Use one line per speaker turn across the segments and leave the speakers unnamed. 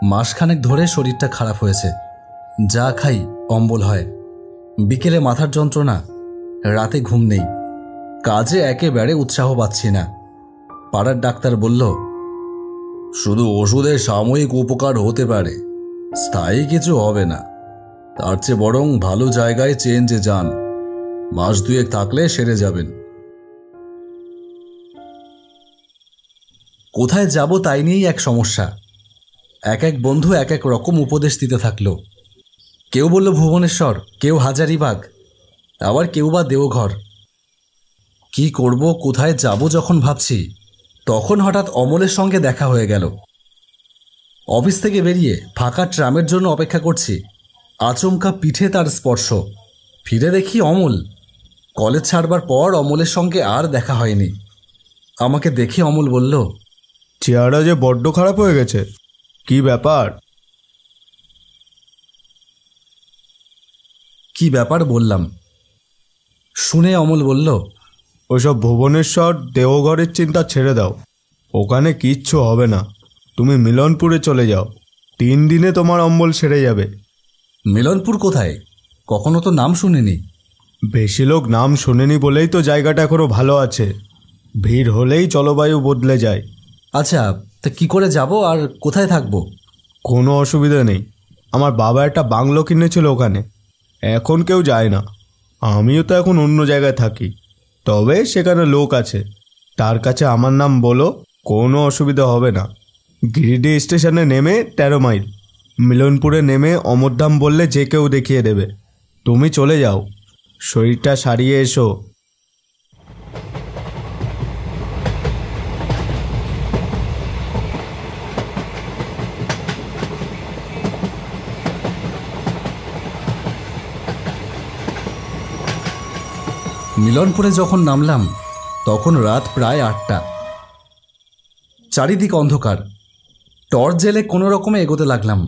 মাসখানেক ধরে শরীরটা খারাপ হয়েছে। যা খাই অম্বল হয়, বিকেলে মাথার যন্ত্রণা, রাতে ঘুম নেই, কাজে একেবারে উৎসাহ পাচ্ছি না। পাড়ার ডাক্তার বলল, শুধু ওষুধের সাময়িক উপকার হতে পারে, স্থায়ী কিছু হবে না। তার চেয়ে বরং ভালো জায়গায় চেঞ্জে যান, মাস দুয়েক থাকলে সেরে যাবেন। কোথায় যাব তাই নিয়েই এক সমস্যা। এক এক বন্ধু এক এক রকম উপদেশ দিতে থাকলো। কেউ বলল ভুবনেশ্বর, কেউ হাজারিবাগ, আবার কেউ বা দেওঘর। কি করব, কোথায় যাব যখন ভাবছি, তখন হঠাৎ অমলের সঙ্গে দেখা হয়ে গেল। অফিস থেকে বেরিয়ে ফাঁকা ট্রামের জন্য অপেক্ষা করছি, আচমকা পিঠে তার স্পর্শ। ফিরে দেখি অমল। কলেজ ছাড়বার পর অমলের সঙ্গে আর দেখা হয়নি। আমাকে দেখে অমল বলল,
চেহারা যে বড্ড খারাপ হয়ে গেছে, কি ব্যাপার?
কি ব্যাপার বললাম। শুনে অমল বলল,
ওসব ভুবনেশ্বর দেওঘরের চিন্তা ছেড়ে দাও, ওখানে কিচ্ছু হবে না। তুমি মিলনপুরে চলে যাও, 3 দিনে তোমার অম্বল সেরে যাবে।
মিলনপুর কোথায়? কখনো তো নাম শুনিনি।
বেশি লোক নাম শোনেনি বলেই তো জায়গাটা এখনো ভালো আছে। ভিড় হলেই জলবায়ু বদলে যায়।
আচ্ছা, তা কি করে যাব আর কোথায় থাকবো?
কোনো অসুবিধা নেই, আমার বাবা একটা বাংলো কিনেছিল ওখানে, এখন কেউ যায় না। আমিও তো এখন অন্য জায়গায় থাকি, তবে সেখানে লোক আছে। তার কাছে আমার নাম বলো, কোনো অসুবিধা হবে না। গিরিডি স্টেশনে নেমে 13 মাইল, মিলনপুরে নেমে অমরধাম বললে যে কেউ দেখিয়ে দেবে। তুমি চলে যাও, শরীরটা সারিয়ে এসো।
মিলনপুরে যখন নামলাম তখন রাত প্রায় 8টা। চারিদিক অন্ধকার। টর্চ জেলে কোনো রকমে এগোতে লাগলাম।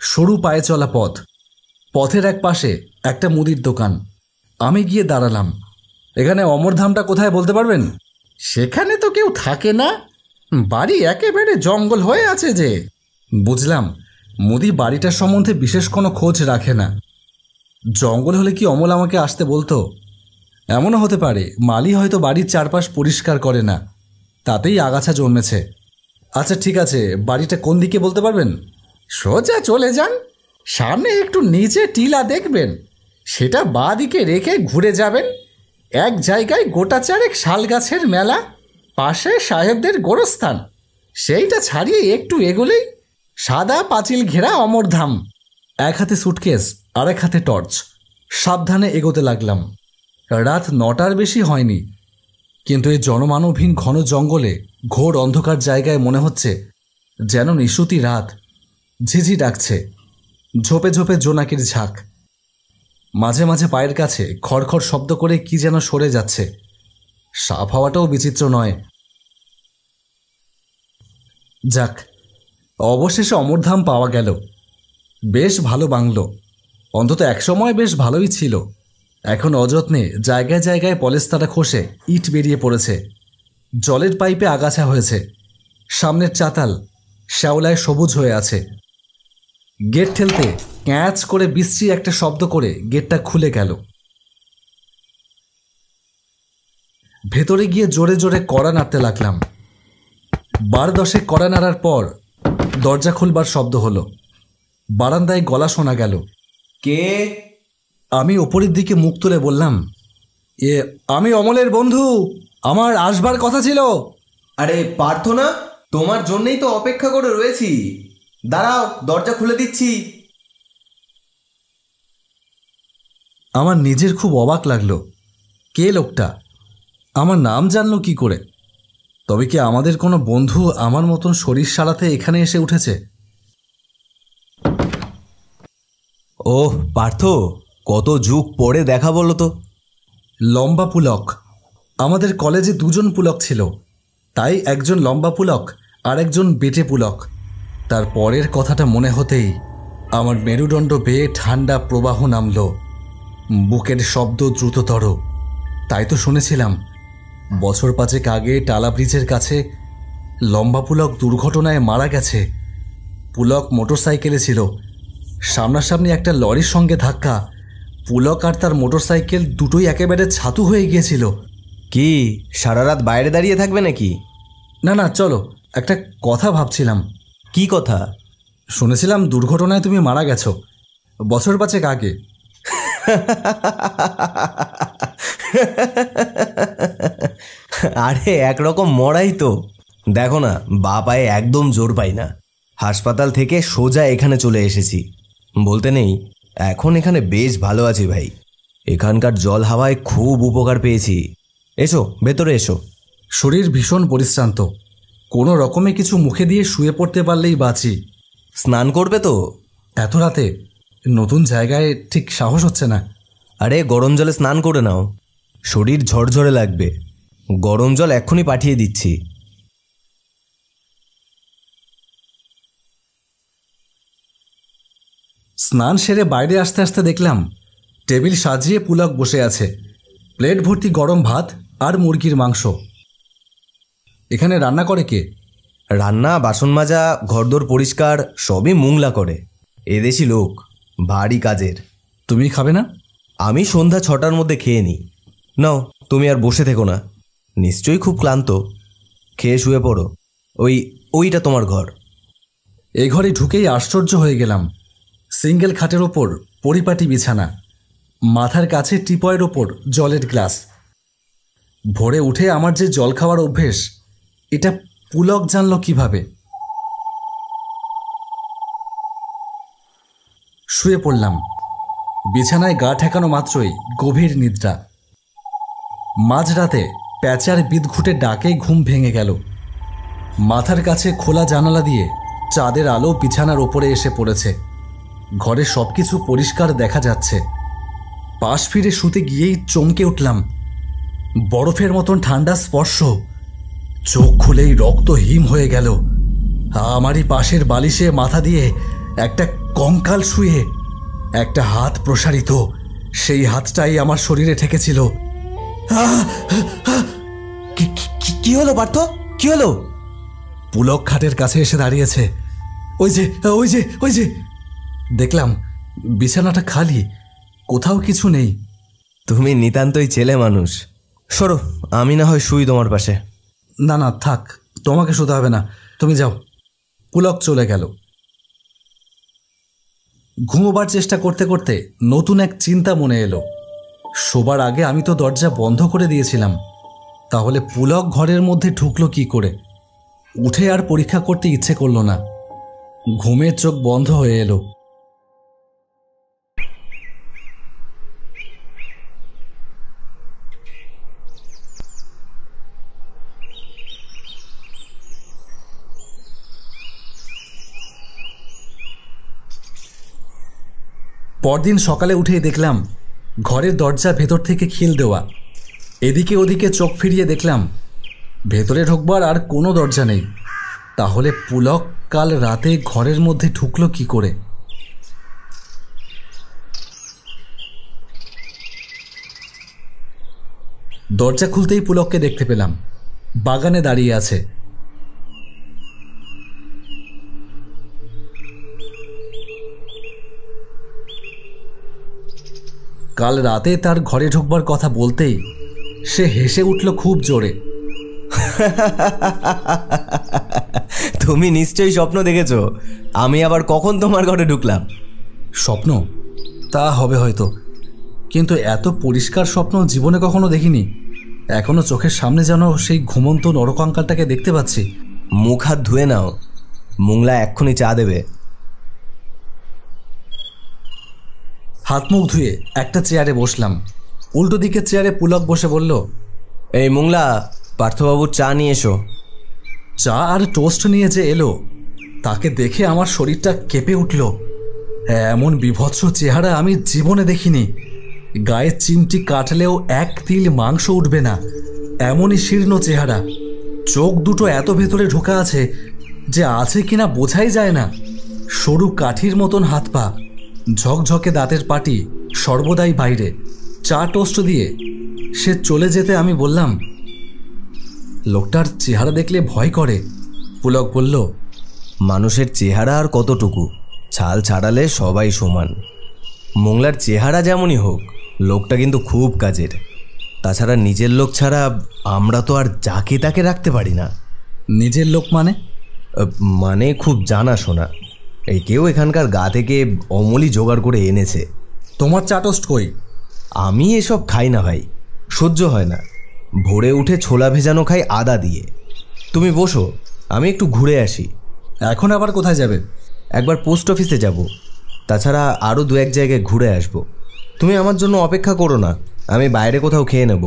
সরু পায়ে চলা পথ, পথের এক পাশে একটা মুদির দোকান। আমি গিয়ে দাঁড়ালাম। এখানে অমরধামটা কোথায় বলতে পারবেন? সেখানে তো কেউ থাকে না, বাড়ি একেবারে জঙ্গল হয়ে আছে যে। বুঝলাম, মুদি বাড়িটার সম্বন্ধে বিশেষ কোনো খোঁজ রাখে না। জঙ্গল হলে কি অমল আমাকে আসতে বলতো? এমনও হতে পারে মালি হয়তো বাড়ির চারপাশ পরিষ্কার করে না, তাতেই আগাছা জন্মেছে। আচ্ছা ঠিক আছে, বাড়িটা কোন দিকে বলতে পারবেন? সোজা চলে যান, সামনে একটু নিচে টিলা দেখবেন, সেটা বাঁ দিকে রেখে ঘুরে যাবেন। এক জায়গায় গোটা চারেক শাল গাছের মেলা, পাশে সাহেবদের গোরস্থান। সেইটা ছাড়িয়ে একটু এগোলেই সাদা পাঁচিল ঘেরা অমরধাম। এক হাতে সুটকেস আর এক হাতে টর্চ, সাবধানে এগোতে লাগলাম। রাত 9টার বেশি হয়নি, কিন্তু এই জনমানবহীন ঘন জঙ্গলে ঘোর অন্ধকার জায়গায় মনে হচ্ছে যেন নিশুতি রাত। ঝিঝি ডাকছে, ঝোপে ঝোপে জোনাকির ঝাঁক। মাঝে মাঝে পায়ের কাছে খড়খড় শব্দ করে কি যেন সরে যাচ্ছে। সাপ হাওয়াটাও বিচিত্র নয়। যাক, অবশেষে অমরধাম পাওয়া গেল। বেশ ভালো বাংলো, অন্তত একসময় বেশ ভালোই ছিল। এখন অযত্নে জায়গায় জায়গায় পলেস্তারা খসে ইট বেরিয়ে পড়েছে। জলের পাইপে আগাছা হয়েছে। সামনের চাতাল শ্যাওলায় সবুজ হয়ে আছে। গেট ঠেলতে ক্যাঁচ করে বিশ্রী একটা শব্দ করে গেটটা খুলে গেল। ভেতরে গিয়ে জোরে জোরে কড়া নাড়তে লাগলাম। 12 কড়া নাড়ার পর দরজা খুলবার শব্দ হলো। বারান্দায় গলা শোনা গেল। কে? আমি ওপরের দিকে মুখ তুলে বললাম, আমি অমলের বন্ধু, আমার আসবার কথা ছিল।
আরে পার্থ না, তোমার জন্যই তো অপেক্ষা করে রয়েছি। দাঁড়াও, দরজা খুলে দিচ্ছি।
আমার নিজের খুব অবাক লাগলো। কে লোকটা? আমার নাম জানলো কি করে? তবে কি আমাদের কোনো বন্ধু আমার মতন শরীর সারাতে এখানে এসে উঠেছে?
ওহ পার্থ, কত যুগ পরে দেখা বলো তো।
লম্বা পুলক। আমাদের কলেজে 2 জন পুলক ছিল, তাই একজন লম্বা পুলক আর একজন বেটে পুলক। তার পরের কথাটা মনে হতেই আমার মেরুদণ্ড বেয়ে ঠান্ডা প্রবাহ নামল, বুকের শব্দ দ্রুততর। তাই তো শুনেছিলাম বছর 5 আগে টালা ব্রিজের কাছে লম্বা পুলক দুর্ঘটনায় মারা গেছে। পুলক মোটরসাইকেলে ছিল, সামনাসামনি একটা লরির সঙ্গে ধাক্কা। পুলক আর তার মোটরসাইকেল দুটোই একেবারে ছাতু হয়ে গিয়েছিল।
কি সারা রাত বাইরে দাঁড়িয়ে থাকবে নাকি?
না না, চলো, একটা কথা ভাবছিলাম।
কি কথা?
শুনেছিলাম দুর্ঘটনায় তুমি মারা গেছো বছর 5 আগে।
আরে একরকম মরাই তো। দেখো না, বা পায়ে একদম জোর পাই না। হাসপাতাল থেকে সোজা এখানে চলে এসেছি। বলতে নেই, এখন এখানে বেশ ভালো আছি ভাই। এখানকার জল হাওয়ায় খুব উপকার পেয়েছি। এসো, ভেতরে এসো।
শরীর ভীষণ পরিশ্রান্ত, কোনো রকমে কিছু মুখে দিয়ে শুয়ে পড়তে পারলেই বাঁচি।
স্নান করবে তো?
এত রাতে নতুন জায়গায় ঠিক সাহস হচ্ছে না।
আরে গরম জলে স্নান করে নাও, শরীর ঝরঝরে লাগবে। গরম জল এক্ষুনি পাঠিয়ে দিচ্ছি।
স্নান সেরে বাইরে আসতে আসতে দেখলাম টেবিল সাজিয়ে পুলক বসে আছে, প্লেট ভর্তি গরম ভাত আর মুরগির মাংস। এখানে রান্না করে কে?
রান্না, বাসন মাজা, ঘরদোর পরিষ্কার সবই মুংলা করে। এদেশি লোক, ভারী কাজের।
তুমি খাবে না?
আমি সন্ধ্যা 6টার মধ্যে খেয়ে নিই। নাও, তুমি আর বসে থেকো না, নিশ্চয়ই খুব ক্লান্ত। খেয়ে শুয়ে পড়ো। ওইটা তোমার ঘর।
এই ঘরে ঢুকেই আশ্চর্য হয়ে গেলাম। সিঙ্গেল খাটের ওপর পরিপাটি বিছানা, মাথার কাছে টিপয়ের ওপর জলের গ্লাস। ভোরে উঠে আমার যে জল খাওয়ার অভ্যেস, এটা পুলক জানল কিভাবে? শুয়ে পড়লাম। বিছানায় গা ঠেকানো মাত্রই গভীর নিদ্রা। মাঝরাতে প্যাঁচার বিদঘুটে ডাকে ঘুম ভেঙে গেল। মাথার কাছে খোলা জানালা দিয়ে চাঁদের আলো বিছানার ওপরে এসে পড়েছে। ঘরে সবকিছু পরিষ্কার দেখা যাচ্ছে। পাশ ফিরে শুতে গিয়েই চমকে উঠলাম। বরফের মতন ঠান্ডা স্পর্শ। চোখ খুলেই রক্ত হিম হয়ে গেল। আমারই পাশের বালিশে মাথা দিয়ে একটা কঙ্কাল শুয়ে, একটা হাত প্রসারিত। সেই হাতটাই আমার শরীরে ঠেকেছিল।
কি হলো পার্থ? কি হলো?
পুলক খাটের কাছে এসে দাঁড়িয়েছে। ওই যে ওই যে ওই যে দেখলাম বিছানাটা খালি, কোথাও কিছু নেই।
তুমি নিতান্তই ছেলে মানুষ। সরো, আমি না হয় শুই তোমার পাশে।
না না, থাক, তোমাকে শুতে হবে না, তুমি যাও। পুলক চলে গেল। ঘুমোবার চেষ্টা করতে করতে নতুন এক চিন্তা মনে এলো। শোবার আগে আমি তো দরজা বন্ধ করে দিয়েছিলাম, তাহলে পুলক ঘরের মধ্যে ঢুকলো কি করে? উঠে আর পরীক্ষা করতে ইচ্ছে করলো না। ঘুমের চোখ বন্ধ হয়ে এলো। পরদিন সকালে উঠেই দেখলাম ঘরের দরজা ভেতর থেকে খিল দেওয়া। এদিকে ওদিকে চোখ ফিরিয়ে দেখলাম ভেতরে ঢোকবার আর কোনো দরজা নেই। তাহলে পুলক কাল রাতে ঘরের মধ্যে ঢুকলো কি করে? দরজা খুলতেই পুলককে দেখতে পেলাম, বাগানে দাঁড়িয়ে আছে। কাল রাতে তার ঘরে ঢুকবার কথা বলতেই সে হেসে উঠল খুব জোরে।
তুমি নিশ্চয়ই স্বপ্ন দেখেছ। আমি আবার কখন তোমার ঘরে ঢুকলাম?
স্বপ্ন? তা হবে হয়তো, কিন্তু এত পরিষ্কার স্বপ্ন জীবনে কখনো দেখিনি। এখনো চোখের সামনে যেন সেই ঘুমন্ত নরকঙ্কালটাকে দেখতে পাচ্ছি।
মুখ হাত ধুয়ে নাও, মুংলা এক্ষুনি চা দেবে।
হাত মুখ ধুয়ে একটা চেয়ারে বসলাম। উল্টো দিকের চেয়ারে পুলক বসে বলল,
এই মুংলা, পার্থবাবুর চা নিয়ে এসো।
চা আর টোস্ট নিয়ে যে এলো, তাকে দেখে আমার শরীরটা কেঁপে উঠল। এমন বিভৎস চেহারা আমি জীবনে দেখিনি। গায়ে চিমটি কাটলেও এক তিল মাংস উঠবে না, এমনই শীর্ণ চেহারা। চোখ দুটো এত ভেতরে ঢোকা আছে যে আছে কিনা বোঝাই যায় না। সরু কাঠির মতন হাত পা, ঝকঝকে দাঁতের পাটি, সর্বদাই বাইরে, চা টোস্ট দিয়ে সে চলে যেতে আমি বললাম, লোকটার চেহারা দেখলে ভয় করে। পুলক বলল,
মানুষের চেহারা আর কতটুকু, ছাল ছাড়ালে সবাই সমান। মোংলার চেহারা যেমনই হোক, লোকটা কিন্তু খুব কাজের। তাছাড়া নিজের লোক ছাড়া আমরা তো আর যাকে তাকে রাখতে পারি না।
নিজের লোক মানে?
মানে খুব জানাশোনা। এই কেউ এখানকার গা থেকে অমলি জোগাড় করে এনেছে।
তোমার চা টোস্ট কই?
আমি এসব খাই না ভাই, সহ্য হয় না। ভোরে উঠে ছোলা ভেজানো খাই আদা দিয়ে। তুমি বসো, আমি একটু ঘুরে আসি।
এখন আবার কোথায় যাবে?
একবার পোস্ট অফিসে যাব, তাছাড়া আরও 2-1 জায়গায় ঘুরে আসব। তুমি আমার জন্য অপেক্ষা করো না, আমি বাইরে কোথাও খেয়ে নেব।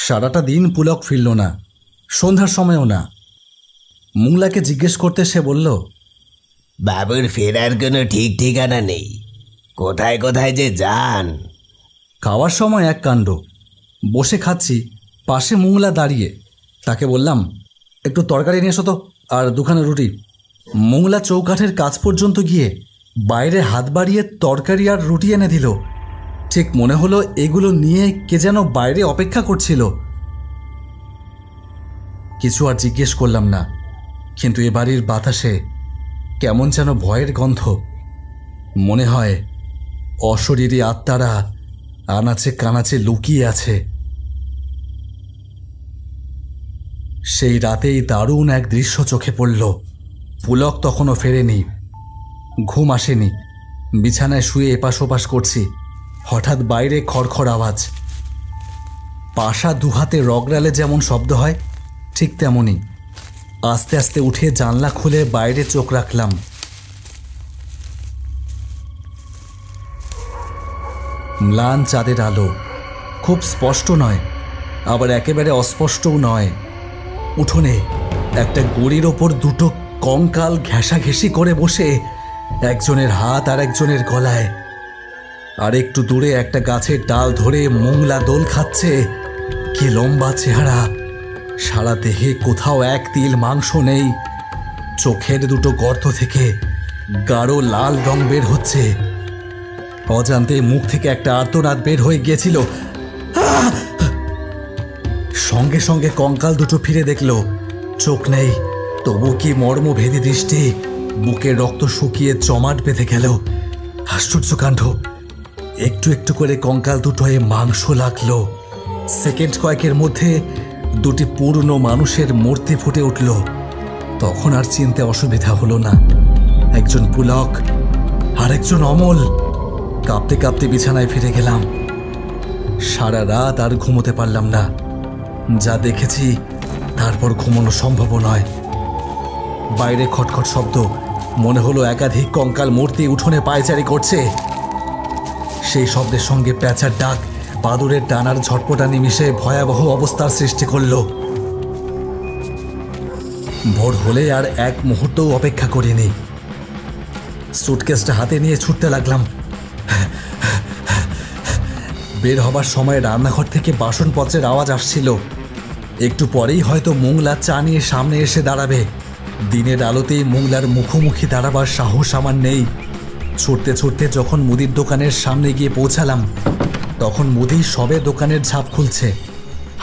সারাটা দিন পুলক ফিরল না, সন্ধ্যার সময়ও না। মোংলাকে জিজ্ঞেস করতে সে বলল,
বাবুর ফেরার কোনো ঠিক ঠিকানা নেই, কোথায় কোথায় যে যান।
খাওয়ার সময় এক কাণ্ড। বসে খাচ্ছি, পাশে মোংলা দাঁড়িয়ে। তাকে বললাম, একটু তরকারি নিয়ে এসো তো, আর 2খানা রুটি। মোংলা চৌকাঠের কাছ পর্যন্ত গিয়ে বাইরে হাত বাড়িয়ে তরকারি আর রুটি এনে দিল। ঠিক মনে হলো এগুলো নিয়ে কে যেন বাইরে অপেক্ষা করছিল। কিছু আর জিজ্ঞেস করলাম না, কিন্তু এ বাড়ির বাতাসে কেমন যেন ভয়ের গন্ধ। মনে হয় অশরীরী আত্মারা আনাচে কানাচে লুকিয়ে আছে। সেই রাতেই দারুণ এক দৃশ্য চোখে পড়ল। পুলক তখনও ফেরেনি, ঘুম আসেনি। বিছানায় শুয়ে এপাশ ওপাশ করছি, হঠাৎ বাইরে খড়খড় আওয়াজ। পাশা দুহাতে রগড়ালে যেমন শব্দ হয়, ঠিক তেমনই। আস্তে আস্তে উঠে জানলা খুলে বাইরে চোখ রাখলাম। ম্লান চাঁদের আলো, খুব স্পষ্ট নয়, আবার একেবারে অস্পষ্টও নয়। উঠোনে একটা গড়ির ওপর 2টো কঙ্কাল ঘেঁষাঘেঁষি করে বসে, একজনের হাত আর একজনের গলায়। আর একটু দূরে একটা গাছের ডাল ধরে মোংলা দোল খাচ্ছে। কি লম্বা চেহারা, সারা দেহে কোথাও এক তিল মাংস নেই। চোখের 2টো গর্ত থেকে গাঢ় লাল রং বের হচ্ছে। অজান্তে মুখ থেকে একটা আর্তনাদ বের হয়ে গিয়েছিল। সঙ্গে সঙ্গে কঙ্কাল 2টো ফিরে দেখল, চোখ নেই, তবু কি মর্মভেদী দৃষ্টি। বুকের রক্ত শুকিয়ে জমাট বেঁধে গেল। আশ্চর্য কাণ্ড, একটু একটু করে কঙ্কাল 2টোয় মাংস লাগলো। সেকেন্ড কয়েকের মধ্যে 2টি পুরনো মানুষের মূর্তি ফুটে উঠল। তখন আর চিনতে অসুবিধা হলো না, একজন পুলক আর একজন অমল। কাঁপতে কাঁপতে বিছানায় ফিরে গেলাম। সারা রাত আর ঘুমোতে পারলাম না। যা দেখেছি তারপর ঘুমানো সম্ভব নয়। বাইরে খটখট শব্দ, মনে হলো একাধিক কঙ্কাল মূর্তি উঠোনে পায়চারি করছে। সেই শব্দের সঙ্গে প্যাঁচার ডাক, বাদুরের ডানার ঝটপটানি মিশে ভয়াবহ অবস্থার সৃষ্টি করল। ভোর হলে আর এক মুহূর্তও অপেক্ষা করিনি। সুটকেসটা হাতে নিয়ে ছুটতে লাগলাম। বের হবার সময় রান্নাঘর থেকে বাসনপত্রের আওয়াজ আসছিল। একটু পরেই হয়তো মোংলা চা নিয়ে সামনে এসে দাঁড়াবে। দিনের আলোতেই মোংলার মুখোমুখি দাঁড়াবার সাহস আমার নেই। ছুটতে ছুটতে যখন মুদির দোকানের সামনে গিয়ে পৌঁছালাম, তখন মুদি সবে দোকানের ঝাঁপ খুলছে।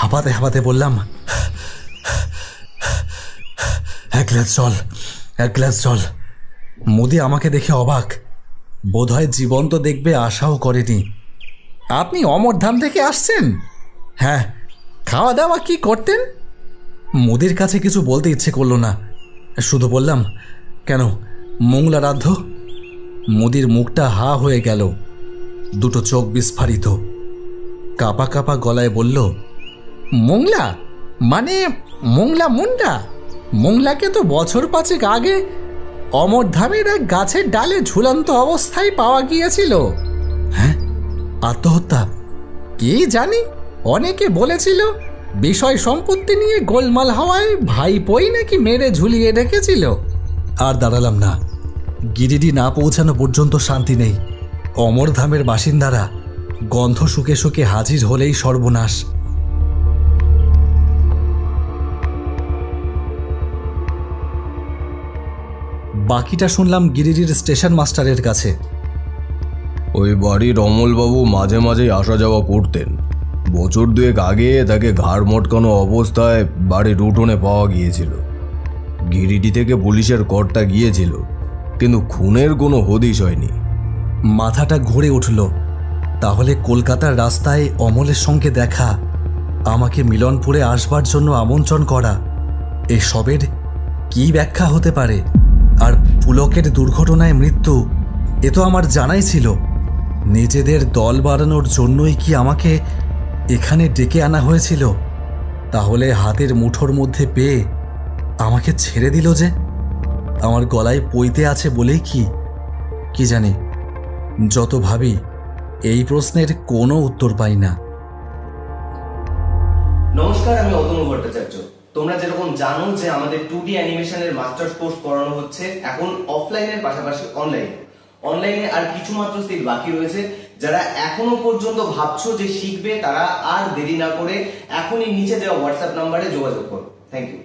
হাঁপাতে হাঁপাতে বললাম, এক গ্লাস জল। মুদি আমাকে দেখে অবাক, বোধহয় জীবন্ত দেখবে আশাও করেনি। আপনি অমরধাম থেকে আসছেন? হ্যাঁ। খাওয়া দাওয়া কি করতেন? মুদির কাছে কিছু বলতে ইচ্ছে করলো না, শুধু বললাম, কেন, মোংলা রাধ্য? মুদির মুখটা হা হয়ে গেল, 2টো চোখ বিস্ফারিত। কাপা কাপা গলায় বলল, মোংলা মানে মোংলা মুন্ডা? মোংলাকে তো বছর 5 আগে অমরধামের এক গাছের ডালে ঝুলন্ত অবস্থায় পাওয়া গিয়েছিল। হ্যাঁ, আত্মহত্যা? কি জানি, অনেকে বলেছিল বিষয় সম্পত্তি নিয়ে গোলমাল হওয়ায় ভাইপোই নাকি মেরে ঝুলিয়ে রেখেছিল। আর দাঁড়ালাম না, গিরিডি না পৌঁছানো পর্যন্ত শান্তি নেই। অমরধামের বাসিন্দারা গন্ধ শুকে শুকে হাজির হলেই সর্বনাশ। বাকিটা শুনলাম গিরিডির স্টেশন মাস্টারের কাছে।
ওই বাড়ির অমলবাবু মাঝে মাঝেই আসা যাওয়া করতেন। বছর দুয়েক আগে তাকে ঘাড় মটকানো অবস্থায় বাড়ির উঠোনে পাওয়া গিয়েছিল। গিরিডি থেকে পুলিশের কর্তা গিয়েছিল, কিন্তু খুনের কোনো হদিশ হয়নি।
মাথাটা ঘুরে উঠল। তাহলে কলকাতার রাস্তায় অমলের সঙ্গে দেখা, আমাকে মিলনপুরে আসবার জন্য আমন্ত্রণ করা, এসবের কি ব্যাখ্যা হতে পারে? আর পুলকের দুর্ঘটনায় মৃত্যু, এ তো আমার জানাই ছিল। নিজেদের দল বাড়ানোর জন্যই কি আমাকে এখানে ডেকে আনা হয়েছিল? তাহলে হাতের মুঠোর মধ্যে পেয়ে আমাকে ছেড়ে দিল যে? আমার গলায় পইতে আছে বলেই কি জানি। যত ভাবি এই প্রশ্নের কোনো উত্তর পাই না।
নমস্কার, আমি অতনু ভট্টাচার্য। তোমরা যেরকম জানো যে আমাদের 2D অ্যানিমেশনের মাস্টার্স কোর্স করানো হচ্ছে এখন অফলাইনের পাশাপাশি অনলাইনে আর কিছু মাত্র সিট বাকি রয়েছে। যারা এখনো পর্যন্ত ভাবছো যে শিখবে, তারা আর দেরি না করে এখনই নিচে দেওয়া হোয়াটসঅ্যাপ নাম্বারে যোগাযোগ করো। Thank you.